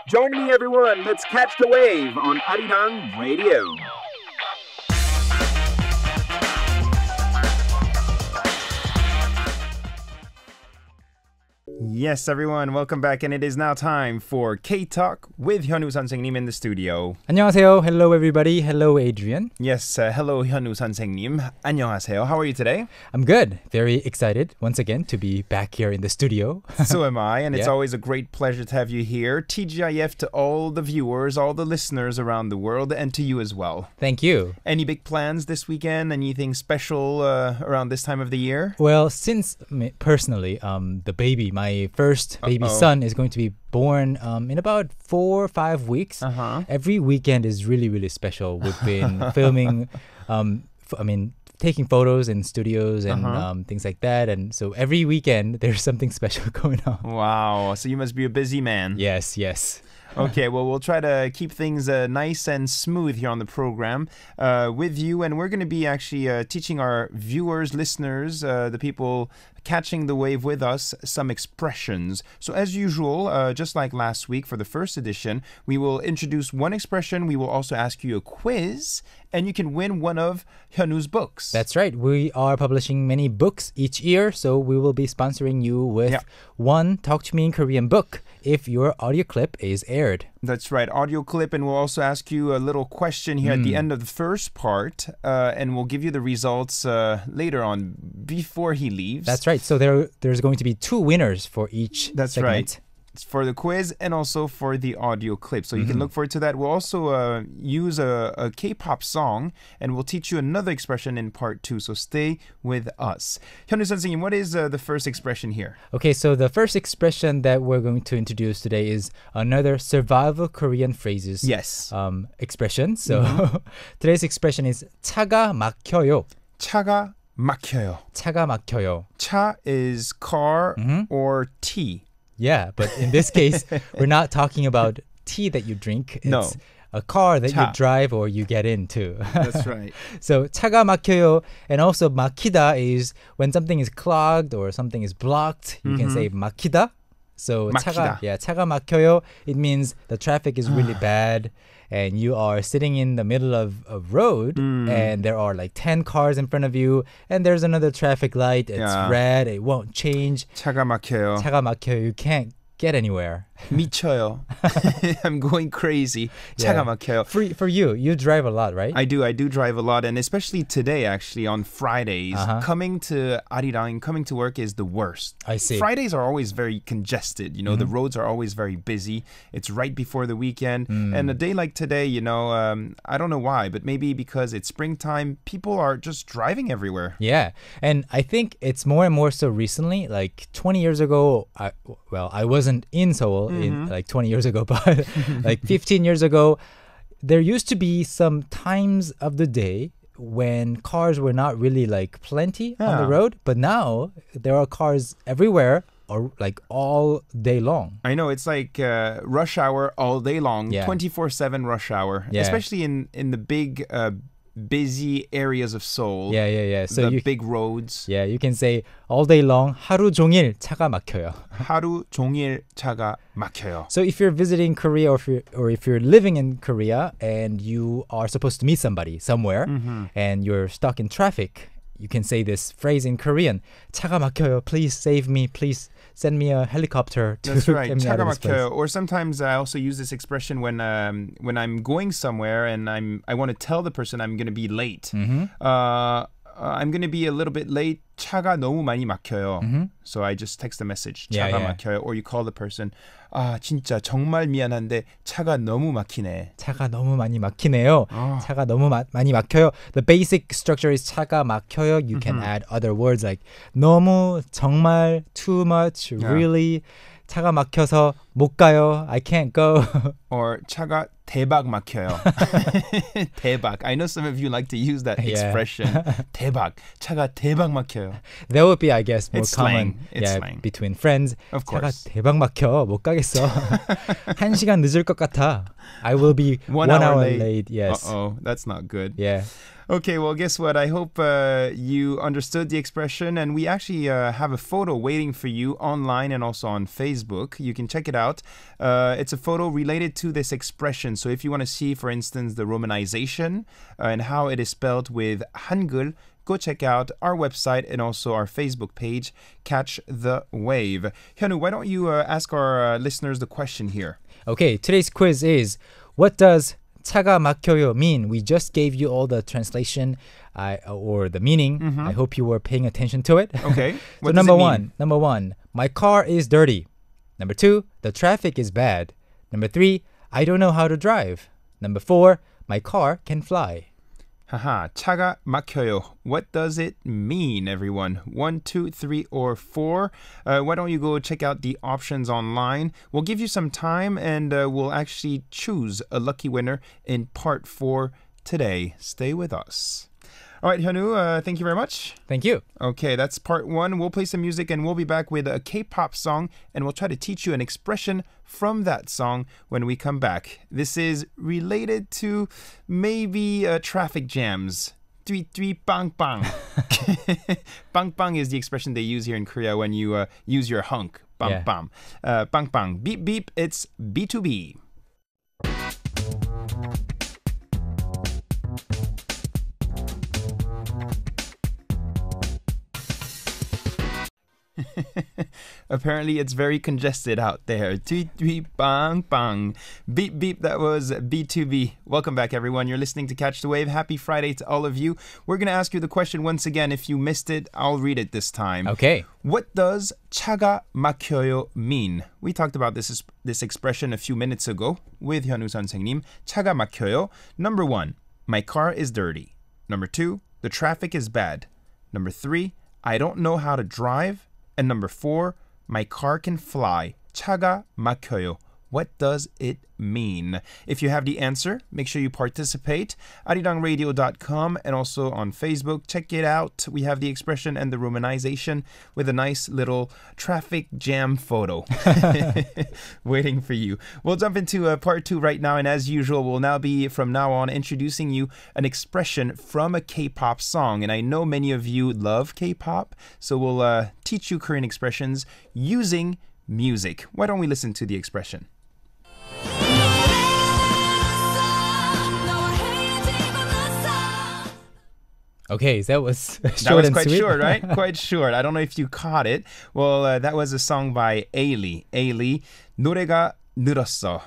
Join me, everyone. Let's catch the wave on Arirang Radio. Yes, everyone, welcome back, and it is now time for K-Talk with Hyunwoo 선생님 in the studio. 안녕하세요. Hello, everybody. Hello, Adrian. Yes, hello, Hyunwoo 선생님. 안녕하세요. How are you today? I'm good. Very excited once again to be back here in the studio. So am I, and it's always a great pleasure to have you here. TGIF to all the viewers, all the listeners around the world, and to you as well. Thank you. Any big plans this weekend? Anything special around this time of the year? Well, since personally, the baby, my first baby son is going to be born in about 4 or 5 weeks. Every weekend is really, really special. We've been filming, taking photos in studios and things like that. And so every weekend, there's something special going on. Wow. So you must be a busy man. Yes. Okay, well, we'll try to keep things nice and smooth here on the program with you. And we're going to be actually teaching our viewers, listeners, the people catching the wave with us, some expressions. So as usual, just like last week for the first edition, we will introduce one expression. We will also ask you a quiz, and you can win one of Hyunwoo's books. That's right. We are publishing many books each year, so we will be sponsoring you with one Talk to Me in Korean book if your audio clip is aired. That's right, audio clip, and we'll also ask you a little question here at the end of the first part, and we'll give you the results later on before he leaves. That's right. So there's going to be 2 winners for each segment. Right. It's for the quiz and also for the audio clip. So you can look forward to that. We'll also use a K-pop song, and we'll teach you another expression in part 2. So stay with us. Hyunwoo 선생님, what is the first expression here? Okay, so the first expression that we're going to introduce today is another survival Korean phrases expression. So today's expression is 차가 막혀요. 차가 막혀요. 차가 막혀요. 차 is car or tea. Yeah, but in this case, we're not talking about tea that you drink. It's a car that you drive or you get into. That's right. So 차가 막혀요, and also 막히다 is when something is clogged or something is blocked. You can say 막히다. So 막히다. 차가 막혀요. It means the traffic is really bad, and you are sitting in the middle of a road, and there are like 10 cars in front of you, and there's another traffic light. It's red. It won't change. 차가 막혀요. 차가 막혀요. You can't get anywhere. 미쳐요. I'm going crazy. 차가 막혀요. For you, you drive a lot, right? I do drive a lot, and especially today, actually, on Fridays, coming to Arirang, coming to work is the worst. I see. Fridays are always very congested. You know, the roads are always very busy. It's right before the weekend. And a day like today, you know, I don't know why, but maybe because it's springtime, people are just driving everywhere. Yeah, and I think it's more and more so recently. Like 20 years ago, I wasn't in Seoul in like 20 years ago, but like 15 years ago, there used to be some times of the day when cars were not really like plenty on the road, but now there are cars everywhere or like all day long. I know, it's like rush hour all day long, 24/7 rush hour, especially in the big busy areas of Seoul. Yeah. So the big roads. Yeah, you can say all day long 하루 종일 차가 막혀요. 하루 종일 차가 막혀요. So if you're visiting Korea or if you're living in Korea and you are supposed to meet somebody somewhere and you're stuck in traffic, you can say this phrase in Korean. 차가 막혀요. Please save me. Please send me a helicopter to That's right. get me out of this place. 차가 막혀요. Or sometimes I also use this expression when I'm going somewhere and I want to tell the person I'm going to be late. I'm going to be a little bit late. 차가 너무 많이 막혀요. So I just text a message. 차가 막혀요. Or you call the person. 진짜 정말 미안한데 차가 너무 막히네. 차가 너무 많이 막히네요. 차가 너무 많이 막혀요. The basic structure is 차가 막혀요. You can add other words like 너무, 정말, too much, really. 차가 막혀서 못 가요. I can't go. Or 차가 대박 막혀요. 대박. I know some of you like to use that expression. 대박. 차가 대박 막혀요. That would be, I guess, more It's common. slang. It's slang. Between friends. Of 차가 course. 대박 막혀. 못 가겠어. 1시간 늦을 것 같아. I will be 1 hour late. Yes. Uh-oh. That's not good. Yeah. Okay, well, guess what? I hope you understood the expression, and we actually have a photo waiting for you online and also on Facebook. You can check it out. It's a photo related to this expression. So if you want to see, for instance, the romanization and how it is spelled with Hangul, go check out our website and also our Facebook page, Catch the Wave. Hyunwoo, why don't you ask our listeners the question here? Okay, today's quiz is, what does 차가 막혀요 mean? We just gave you all the translation or the meaning. Mm-hmm. I hope you were paying attention to it. Okay. What So does number one, my car is dirty. Number 2, the traffic is bad. Number 3, I don't know how to drive. Number 4, my car can fly. Haha, 차가 막혀요. What does it mean, everyone? 1, 2, 3, or 4? Why don't you go check out the options online? We'll give you some time and we'll actually choose a lucky winner in part 4 today. Stay with us. All right, Hyunwoo, thank you very much. Thank you. Okay, that's part 1. We'll play some music and we'll be back with a K-pop song and we'll try to teach you an expression from that song when we come back. This is related to maybe traffic jams. Tui tui bang bang. Bang bang is the expression they use here in Korea when you use your hunk. Bang bang. Bang bang. Beep beep. It's B2B. Apparently, it's very congested out there. Tweet, tweet, bang, bang. Beep, beep. That was B2B. Welcome back, everyone. You're listening to Catch the Wave. Happy Friday to all of you. We're going to ask you the question once again. If you missed it, I'll read it this time. Okay. What does 차가 막혀요 mean? We talked about this expression a few minutes ago with Hyunwoo 선생님. 차가 막혀요. Number 1, my car is dirty. Number 2, the traffic is bad. Number 3, I don't know how to drive. And number 4, my car can fly. 차가 막혀요. What does it mean? If you have the answer, make sure you participate. arirangradio.com and also on Facebook. Check it out. We have the expression and the romanization with a nice little traffic jam photo waiting for you. We'll jump into part 2 right now. And as usual, we'll now be from now on introducing you an expression from a K-pop song. And I know many of you love K-pop, so we'll teach you Korean expressions using music. Why don't we listen to the expression? Okay, that was short That was and quite sweet. short, right? Quite short. I don't know if you caught it. Well, that was a song by Ailey. Ailey, 노래가 늘었어.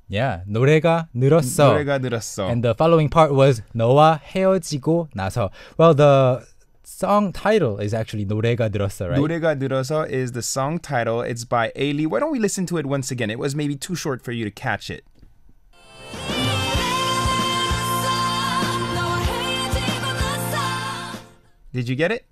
Yeah, 노래가 늘었어. 노래가 늘었어. And the following part was 너와 헤어지고 나서. Well, the song title is actually 노래가 늘었어, right? 노래가 늘어서 is the song title. It's by Ailey. Why don't we listen to it once again? It was maybe too short for you to catch it. Did you get it?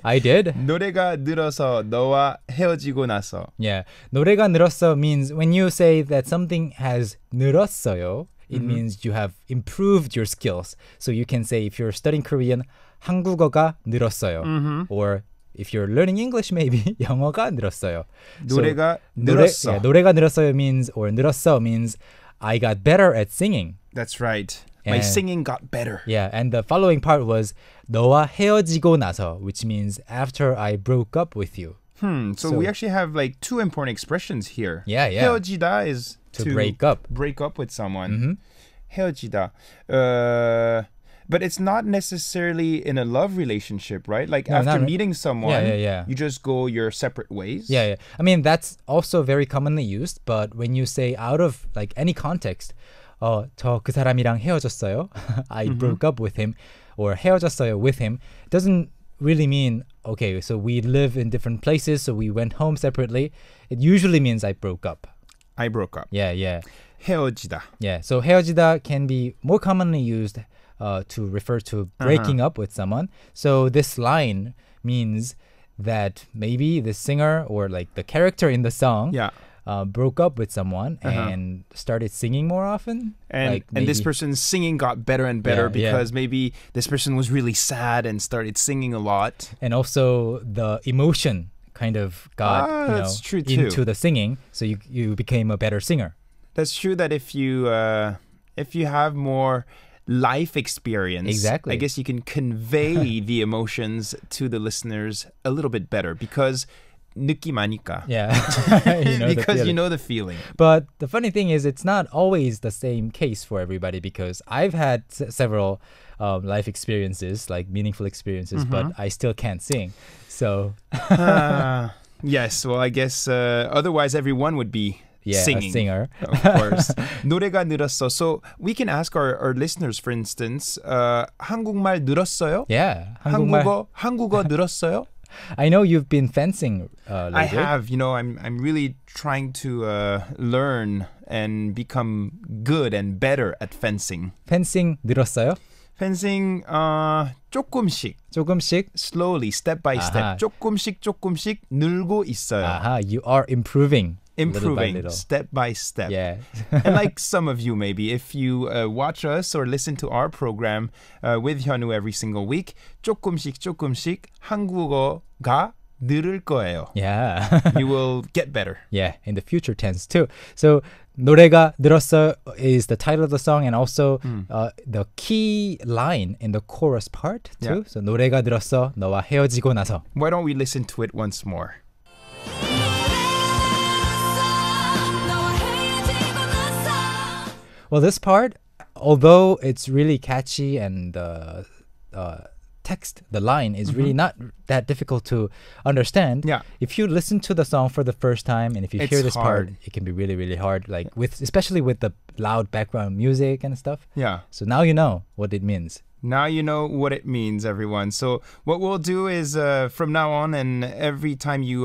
I did. 노래가 늘어서 너와 헤어지고 나서. Yeah, 노래가 늘었어 means when you say that something has 늘었어요, it means you have improved your skills. So you can say if you're studying Korean, 한국어가 늘었어요. Or if you're learning English, maybe 영어가 늘었어요. 노래가 늘었어. 노래가 늘었어요 means, or 늘었어 means I got better at singing. That's right. My And- singing got better. Yeah, and the following part was 너와 헤어지고 나서, which means after I broke up with you. So we actually have like two important expressions here. Yeah, yeah. 헤어지다 is To break up. Break up with someone. 헤어지다. But it's not necessarily in a love relationship, right? Like No, after not re- meeting someone, yeah. you just go your separate ways. Yeah. I mean, that's also very commonly used, but when you say out of like any context, 저 그 사람이랑 헤어졌어요. I broke up with him, or 헤어졌어요 with him, doesn't really mean, okay, so we live in different places, so we went home separately. It usually means I broke up. I broke up. Yeah. 헤어지다. Yeah, so 헤어지다 can be more commonly used to refer to breaking up with someone. So this line means that maybe the singer or like the character in the song Yeah. broke up with someone and started singing more often. And this person's singing got better and better because maybe this person was really sad and started singing a lot. And also the emotion kind of got that's true too. into the singing, so you became a better singer. That's true that if you have more life experience, exactly, I guess you can convey the emotions to the listeners a little bit better because 느낌 아니까. Yeah. Because you know the feeling. But the funny thing is it's not always the same case for everybody because I've had several life experiences, like meaningful experiences, but I still can't sing. So yes, well I guess otherwise everyone would be singing. A singer. Of course. 노래가 늘었어. So we can ask our listeners, for instance, 한국말 늘었어요? Yeah. 한국어 늘었어요? I know you've been fencing lately. I have. I'm really trying to learn and become good and better at fencing. fencing 늘었어요? fencing 조금씩. slowly, step by step. 조금씩 늘고 있어요. You are improving. Improving little by little. step by step. Yeah. And like some of you maybe, if you watch us or listen to our program with 현우 every single week, 조금씩 한국어가 늘을 거예요. Yeah. You will get better. Yeah, in the future tense too. So 노래가 늘었어 is the title of the song and also the key line in the chorus part too. Yeah. So 노래가 늘었어 너와 헤어지고 나서. Why don't we listen to it once more? Well, this part, although it's really catchy and the text, the line is really not that difficult to understand. Yeah. If you listen to the song for the first time and if you hear this hard. part, it can be really, really hard. Like especially with the loud background music and stuff. Yeah. So now you know what it means. Now you know what it means, everyone. So what we'll do is from now on and every time you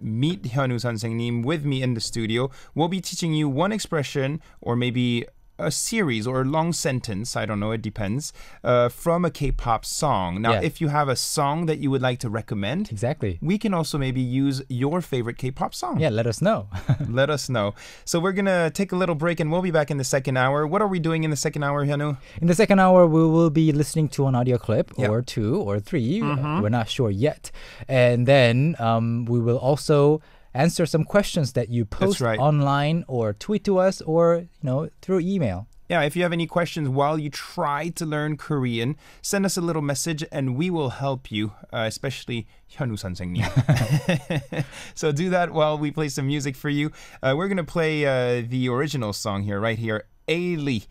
meet 현우 선생님 with me in the studio, we'll be teaching you one expression or maybe a series or a long sentence, I don't know, it depends, from a K-pop song. Now, if you have a song that you would like to recommend, exactly, we can also maybe use your favorite K-pop song. Yeah, let us know. Let us know. So we're going to take a little break and we'll be back in the second hour. What are we doing in the second hour, Hyunwoo? In the second hour, we will be listening to an audio clip or two or three. We're not sure yet. And then we will also answer some questions that you post online or tweet to us or, through email. Yeah, if you have any questions while you try to learn Korean, send us a little message and we will help you, especially 현우 선생님. So do that while we play some music for you. We're going to play the original song here, right here. 에일리,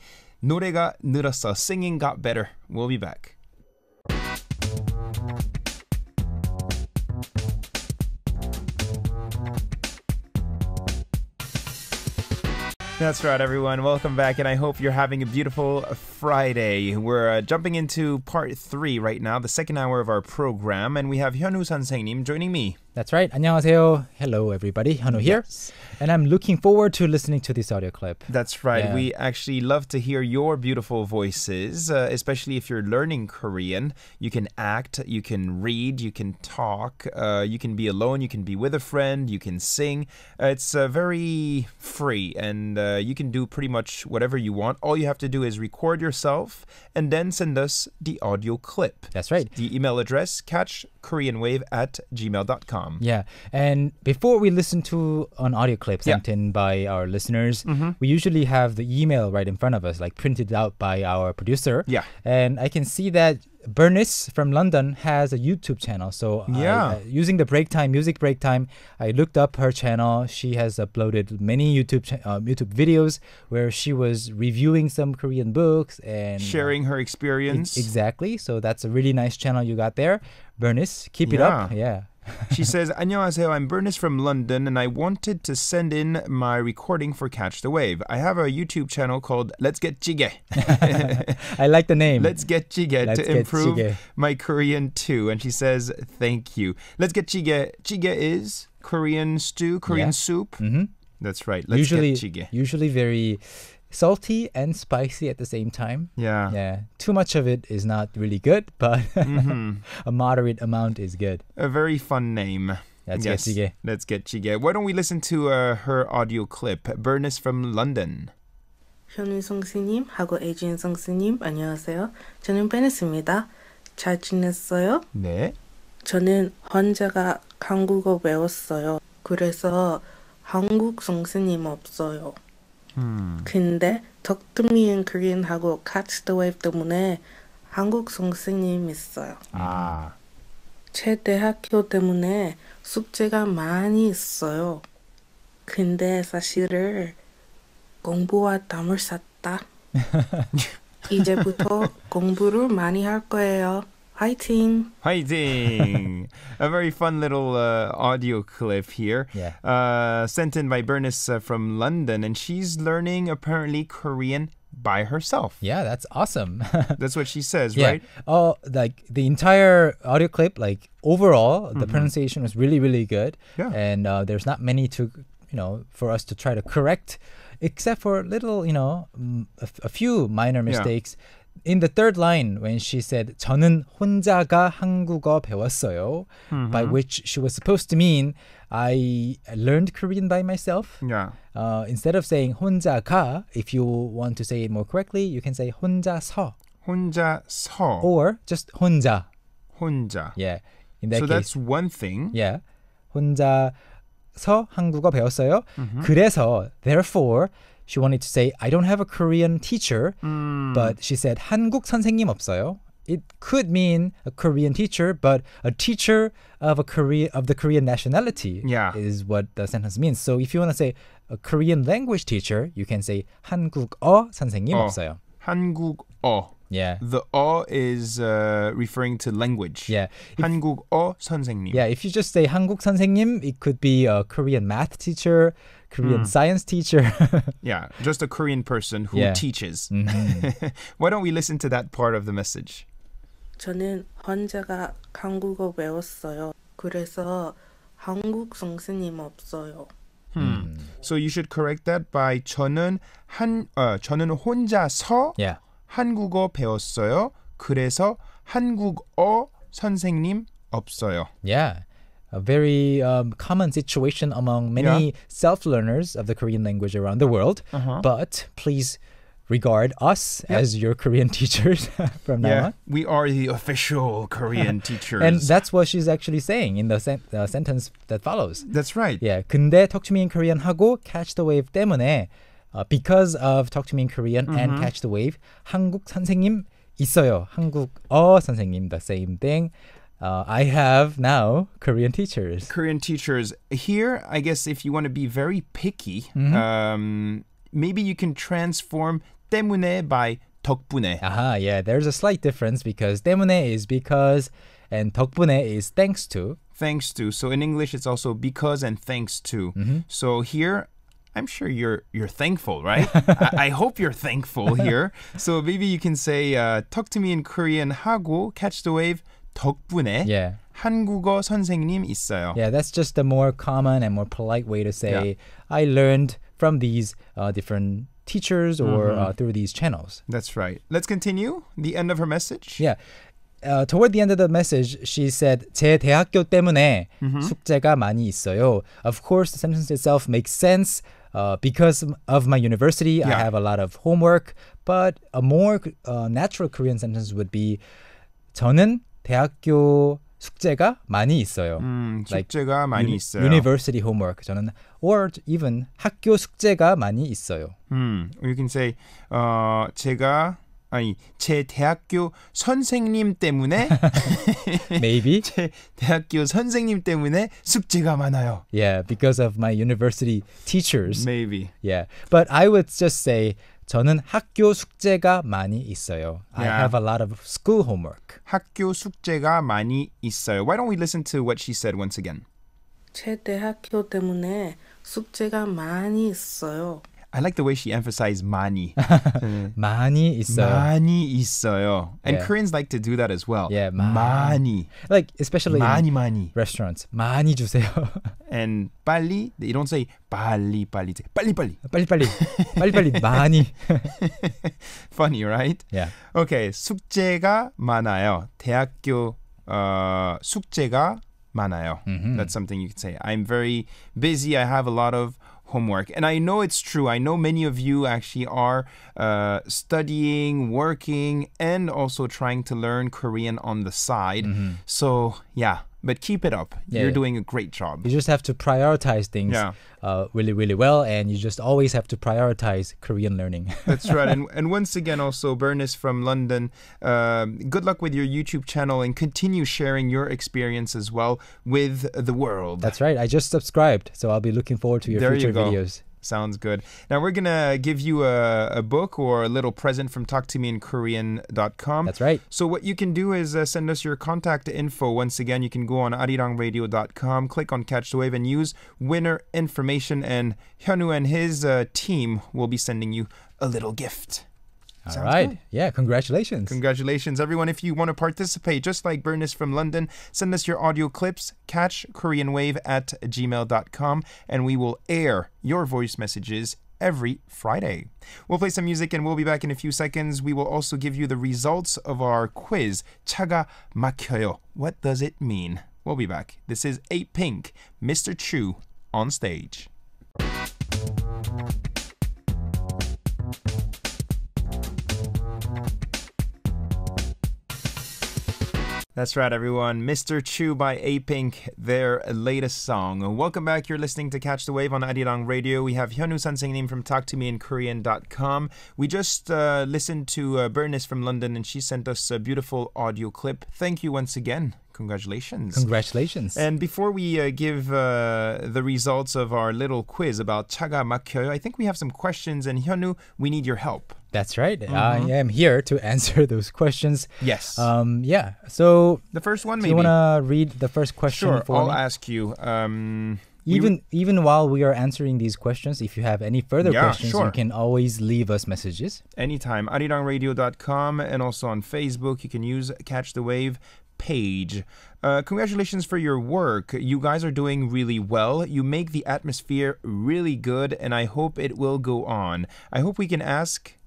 노래가 늘었어, singing got better. We'll be back. That's right, everyone. Welcome back, and I hope you're having a beautiful Friday. We're jumping into part 3 right now, the second hour of our program, and we have 현우 선생님 joining me. That's right. 안녕하세요. Hello, everybody. 현우 here. Yes. And I'm looking forward to listening to this audio clip. That's right. Yeah. We actually love to hear your beautiful voices, especially if you're learning Korean. You can act, you can read, you can talk, you can be alone, you can be with a friend, you can sing. It's very free, and you can do pretty much whatever you want. All you have to do is record yourself and then send us the audio clip. That's right. The email address, catchkoreanwave@gmail.com. Yeah, and before we listen to an audio clip sent in by our listeners, we usually have the email right in front of us, like printed out by our producer. Yeah. And I can see that Bernice from London has a YouTube channel. So using the music break time, I looked up her channel. She has uploaded many YouTube videos where she was reviewing some Korean books and sharing her experience. Exactly. So that's a really nice channel you got there. Bernice, keep it up. Yeah. She says, 안녕하세요, I'm Bernice from London and I wanted to send in my recording for Catch the Wave. I have a YouTube channel called Let's Get Jjigae. I like the name. Let's Get Jjigae to improve my Korean too. And she says, thank you. Let's Get Jjigae. Jjigae is Korean stew, Korean soup. Mm-hmm. That's right. Let's get jjigae. Usually very salty and spicy at the same time. Yeah. Too much of it is not really good, but a moderate amount is good. A very fun name. Let's Yes. get 찌개. Let's get 찌개. Why don't we listen to her audio clip? Bernice from London. 현우성 스님 하고 에이진성 스님 안녕하세요. 저는 베니스입니다. 잘 지냈어요? 네. 저는 혼자가 한국어 배웠어요. 그래서 한국 선생님 없어요. 근데 Talk to Me in Korean 하고 Catch the Wave 때문에 한국 선생님 있어요. 아. 제 대학교 때문에 숙제가 많이 있어요. 근데 사실은 공부와 땀을 쌌다. 이제부터 공부를 많이 할 거예요. 화이팅! Fighting! A very fun little audio clip here. Yeah. Sent in by Bernice from London, and she's learning apparently Korean by herself. Yeah, that's awesome. That's what she says, Yeah. right? Oh, like the entire audio clip, like overall, the pronunciation was really, really good. Yeah. And there's not many to, for us to try to correct, except for little, a few minor mistakes. In the third line, when she said 저는 혼자가 한국어 배웠어요, by which she was supposed to mean I learned Korean by myself. Yeah. Instead of saying 혼자가, if you want to say it more correctly, you can say 혼자서 혼자서. or just 혼자. 혼자. Yeah. In that So case, that's one thing. yeah. 혼자서 한국어 배웠어요. 그래서, therefore, she wanted to say, I don't have a Korean teacher, but she said, 한국 선생님 없어요. It could mean a Korean teacher, but a teacher of the Korean nationality is what the sentence means. So if you want to say a Korean language teacher, you can say 한국어 선생님 없어요. 한국어. Yeah. The 어 is referring to language. Yeah. 한국어 선생님. Yeah, if you just say 한국 선생님, it could be a Korean math teacher, Korean science teacher. Yeah, just a Korean person who teaches. Why don't we listen to that part of the message? 저는 혼자가 한국어 배웠어요. 그래서 한국 선생님 없어요. So you should correct that by 저는 혼자서 Yeah. 한국어 배웠어요. 그래서 한국어 선생님 없어요. Yeah. A very common situation among many self-learners of the Korean language around the world. But please regard us as your Korean teachers from now on. We are the official Korean teachers. And that's what she's actually saying in the sentence that follows. That's right. Yeah. 근데 Talk to Me in Korean 하고 Catch the Wave 때문에 because of Talk to Me in Korean and Catch the Wave, 한국 선생님 있어요. 한국어 선생님, the same thing. I have now Korean teachers. Korean teachers. Here, I guess if you want to be very picky, maybe you can transform 때문에 by 덕분에. Aha, yeah, there's a slight difference because 때문에 is because and 덕분에 is thanks to. Thanks to. So in English, it's also because and thanks to. So here, I'm sure you're thankful, right? I hope you're thankful here. So maybe you can say, talk to me in Korean 하고 catch the wave 덕분에 Yeah. 한국어 선생님 있어요. Yeah, that's just a more common and more polite way to say I learned from these different teachers or through these channels. That's right. Let's continue. The end of her message. Yeah. Toward the end of the message, she said, 제 대학교 때문에 숙제가 많이 있어요. Of course, the sentence itself makes sense. Because of my university, I have a lot of homework. But a more natural Korean sentence would be 저는 대학교 숙제가 많이 있어요. 숙제가 많이 있어요. University homework. 저는 or even 학교 숙제가 많이 있어요. Or you can say 제 대학교 선생님 때문에 Maybe. 제 대학교 선생님 때문에 숙제가 많아요. Yeah, because of my university teachers. Maybe. Yeah. But I would just say 저는 학교 숙제가 많이 있어요. I have a lot of school homework. 학교 숙제가 많이 있어요. Why don't we listen to what she said once again? 제 대학교 때문에 숙제가 많이 있어요. I like the way she emphasized 많이. 많이 있어요. 많이 있어요. And Yeah. Koreans like to do that as well. Yeah, 많이. Like especially in 많이. restaurants. 많이 주세요. And 빨리, they don't say 빨리. They say 빨리. 빨리 많이. Funny, right? Yeah. Okay, 숙제가 많아요. 대학교 숙제가 많아요. That's something you could say. I'm very busy. I have a lot of homework. And I know it's true. I know many of you actually are studying, working, and also trying to learn Korean on the side. So, yeah. But keep it up. You're doing a great job. You just have to prioritize things really, really well, and you just always have to prioritize Korean learning. That's right. And once again, also, Bernice from London, good luck with your YouTube channel and continue sharing your experience as well with the world. That's right. I just subscribed, so I'll be looking forward to your future videos. Sounds good. Now we're going to give you a book or a little present from talktomeinkorean.com. That's right. So what you can do is send us your contact info. Once again, you can go on arirangradio.com, click on Catch the Wave and use winner information, and Hyunwoo and his team will be sending you a little gift. All right. Good. Yeah, congratulations. Congratulations, everyone. If you want to participate, just like Bernice from London, send us your audio clips, catchkoreanwave@gmail.com, and we will air your voice messages every Friday. We'll play some music and we'll be back in a few seconds. We will also give you the results of our quiz, 차가 막혀요. What does it mean? We'll be back. This is 8pink, Mr. Chu on stage. That's right, everyone. Mr. Chu by 8pink, their latest song. Welcome back. You're listening to Catch the Wave on Arirang Radio. We have Hyunwoo 선생님 from talktomeinkorean.com. We just listened to Bernice from London, and she sent us a beautiful audio clip. Thank you once again. Congratulations. Congratulations. And before we give the results of our little quiz about 차가 막혀요, I think we have some questions, and Hyunwoo, we need your help. That's right. I am here to answer those questions. Yes. Yeah. So the first one, do maybe. you want to read the first question for me? I'll me? ask you. Even while we are answering these questions, if you have any further questions, you can always leave us messages. Anytime. arirangradio.com, and also on Facebook, you can use Catch the Wave page. Congratulations for your work. You guys are doing really well. You make the atmosphere really good, and I hope it will go on. I hope we can ask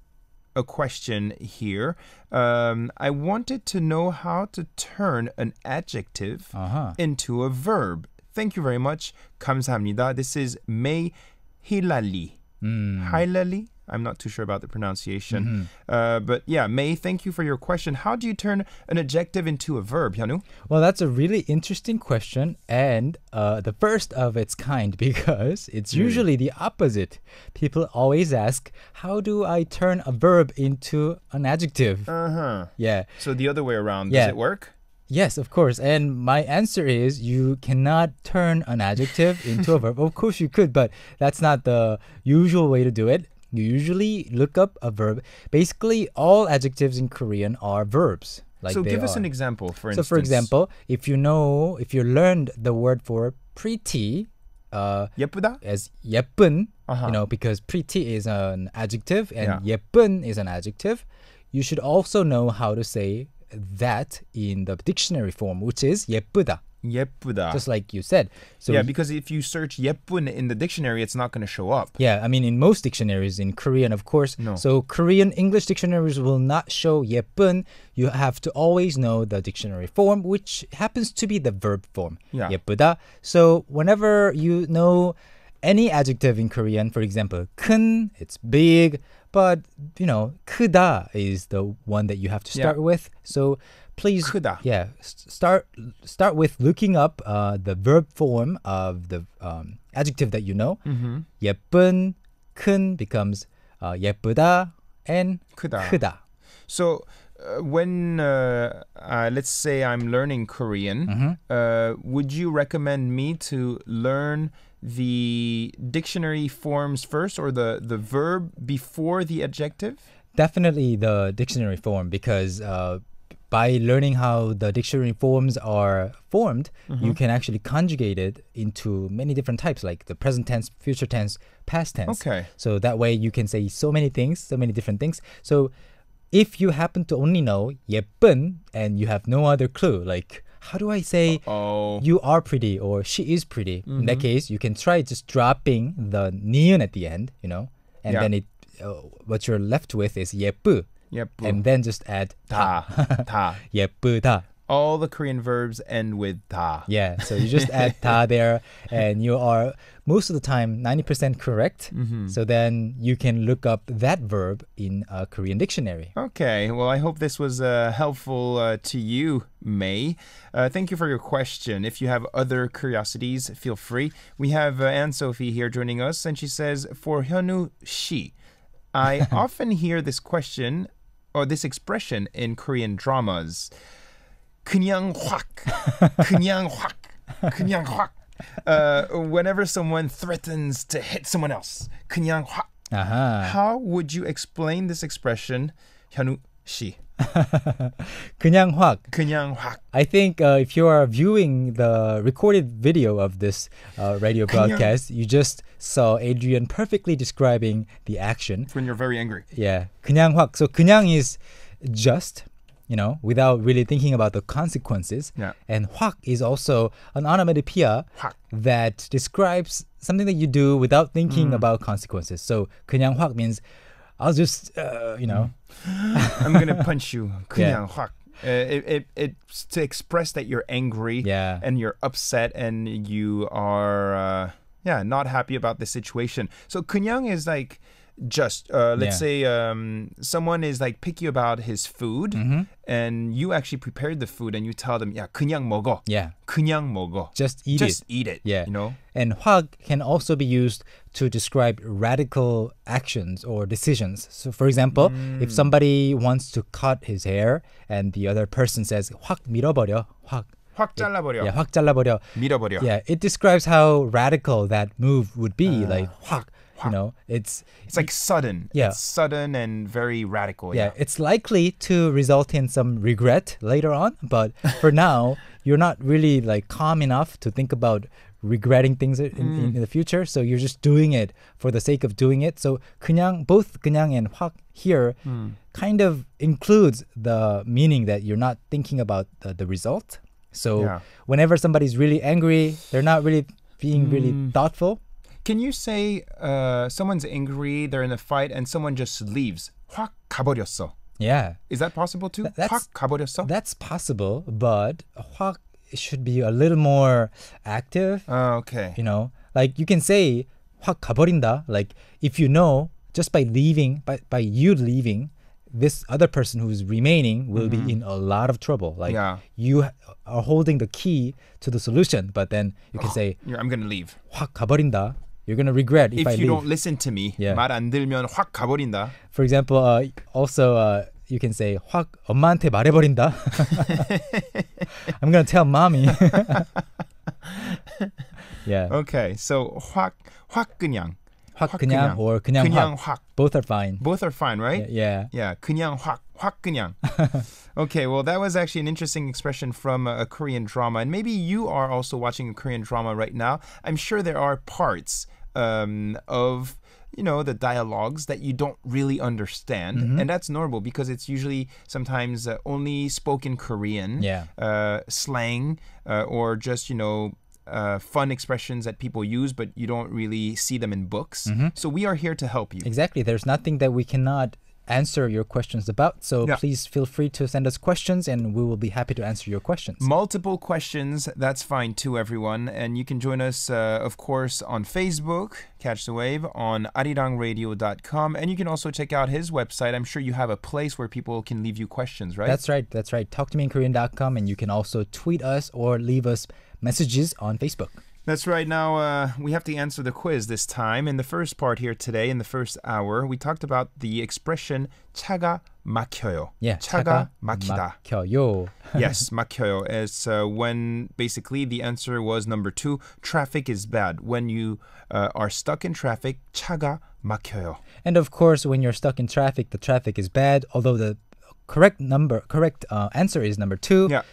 a question here. I wanted to know how to turn an adjective into a verb. Thank you very much. 감사합니다. This is May Hilali. Hilali? I'm not too sure about the pronunciation. But yeah, May, thank you for your question. How do you turn an adjective into a verb, Hyunwoo? Well, that's a really interesting question, and the first of its kind, because it's usually the opposite. People always ask, how do I turn a verb into an adjective? Yeah. So the other way around, does it work? Yes, of course. And my answer is you cannot turn an adjective into a verb. Of course you could, but that's not the usual way to do it. You usually look up a verb. Basically, all adjectives in Korean are verbs. So give us an example, for instance. So for example, if you learned the word for pretty, 예쁘다? as 예쁜, because pretty is an adjective and 예쁜 is an adjective, you should also know how to say that in the dictionary form, which is 예쁘다. 예쁘다. Just like you said. So yeah, because if you search 예쁜 in the dictionary, it's not going to show up. Yeah, I mean, in most dictionaries, in Korean, of course. No. So Korean English dictionaries will not show 예쁜. You have to always know the dictionary form, which happens to be the verb form. Yeah. 예쁘다. So whenever you know any adjective in Korean, for example, 큰, it's big, but, 크다 is the one that you have to start with. So please, 크다. Yeah, start with looking up the verb form of the adjective that you know. 예쁜, 큰 becomes 예쁘다 and 크다. So when let's say I'm learning Korean, would you recommend me to learn the dictionary forms first, or the verb before the adjective? Definitely the dictionary form, because by learning how the dictionary forms are formed, you can actually conjugate it into many different types, like the present tense, future tense, past tense. Okay. So that way you can say so many things, so many different things. So if you happen to only know 예쁜 and you have no other clue, like how do I say you are pretty or she is pretty? In that case, you can try just dropping the ni은 at the end, and then what you're left with is 예쁘. 예쁘. And then just add 다. 예쁘다. All the Korean verbs end with da. Yeah, so you just add da there, and you are most of the time 90% correct. So then you can look up that verb in a Korean dictionary. Okay, well, I hope this was helpful to you, May. Thank you for your question. If you have other curiosities, feel free. We have Anne-Sophie here joining us, and she says, for Hyunwoo 씨, I often hear this question or this expression in Korean dramas. 그냥 확, 그냥 확, 그냥 확. Whenever someone threatens to hit someone else, 그냥 확. How would you explain this expression, 현우 씨? 그냥 확. 그냥 확. I think if you are viewing the recorded video of this radio broadcast, you just saw Adrian perfectly describing the action. When you're very angry. Yeah, 그냥 확. So 그냥 is just, without really thinking about the consequences. Yeah. And 확 is also an onomatopoeia 확. that describes something that you do without thinking about consequences. So 그냥 확 means I'll just, I'm going to punch you. 그냥 확. It's to express that you're angry and you're upset and you are not happy about the situation. So 그냥 is like just let's say someone is like picky about his food and you actually prepared the food and you tell them 그냥 먹어. Yeah. 그냥 먹어. Just eat it. Yeah. And 확 can also be used to describe radical actions or decisions. So for example, if somebody wants to cut his hair and the other person says 확 밀어버려. 확 잘라버려. Yeah, 확 잘라버려. 밀어버려. Yeah, it describes how radical that move would be. Like 확. It's like sudden. Yeah. It's sudden and very radical. Yeah, it's likely to result in some regret later on, but for now, you're not really like calm enough to think about regretting things in the future, so you're just doing it for the sake of doing it. So 그냥, both 그냥 and 확 here kind of includes the meaning that you're not thinking about the result. So whenever somebody's really angry, they're not really being really thoughtful. Can you say someone's angry, they're in a fight, and someone just leaves? 확 가버렸어. Yeah. Is that possible too? 확 가버렸어? That's possible, but 확 should be a little more active. Oh, okay. Like you can say 확 가버린다. Like if you know, just by leaving, by you leaving, this other person who's remaining will be in a lot of trouble. Like you are holding the key to the solution, but then you can say I'm going to leave. 확 가버린다. You're going to regret if I leave. If you don't listen to me, 말 안 들면 확 가버린다. For example, also you can say 확 엄마한테 말해버린다. I'm going to tell mommy. Yeah. Okay, so 확 그냥. 확 그냥 or 그냥 확. Both are fine. Both are fine, right? Yeah. Yeah, 그냥 확 그냥. Okay, well, that was actually an interesting expression from a Korean drama. And maybe you are also watching a Korean drama right now. I'm sure there are parts of the dialogues that you don't really understand. And that's normal because it's usually sometimes only spoken Korean, slang, or just, fun expressions that people use, but you don't really see them in books. So we are here to help you. Exactly. There's nothing that we cannot answer your questions about. So please feel free to send us questions and we will be happy to answer your questions. Multiple questions, that's fine too, everyone. And you can join us, of course, on Facebook, Catch the Wave, on arirangradio.com. And you can also check out his website. I'm sure you have a place where people can leave you questions, right? That's right. TalkToMeInKorean.com. And you can also tweet us or leave us messages on Facebook. That's right. Now, we have to answer the quiz this time. In the first part here today, in the first hour, we talked about the expression 차가 막혀요. Yeah, 차가 막히다. 막혀요. Yes, 막혀요. It's when basically the answer was number 2, traffic is bad. When you are stuck in traffic, 차가 막혀요. And of course, when you're stuck in traffic, the traffic is bad. Although the correct answer is number 2. Yeah.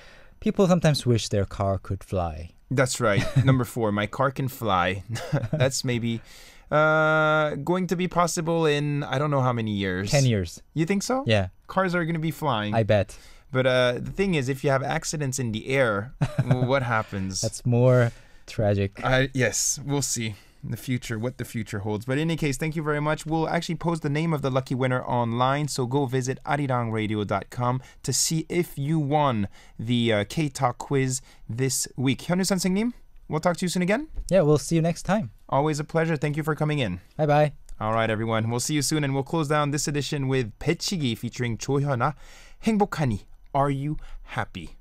People sometimes wish their car could fly. That's right. Number 4, my car can fly. That's maybe going to be possible in I don't know how many years. 10 years. You think so? Yeah. Cars are going to be flying. I bet. But the thing is, if you have accidents in the air, what happens? That's more tragic. Yes, we'll see. the future, what the future holds. But in any case, thank you very much. We'll actually post the name of the lucky winner online, so go visit arirangradio.com to see if you won the K-Talk quiz this week. 현우 선생님, we'll talk to you soon again. Yeah, we'll see you next time. Always a pleasure. Thank you for coming in. Bye-bye. All right, everyone. We'll see you soon, and we'll close down this edition with 배치기 featuring 조현아. 행복하니, are you happy?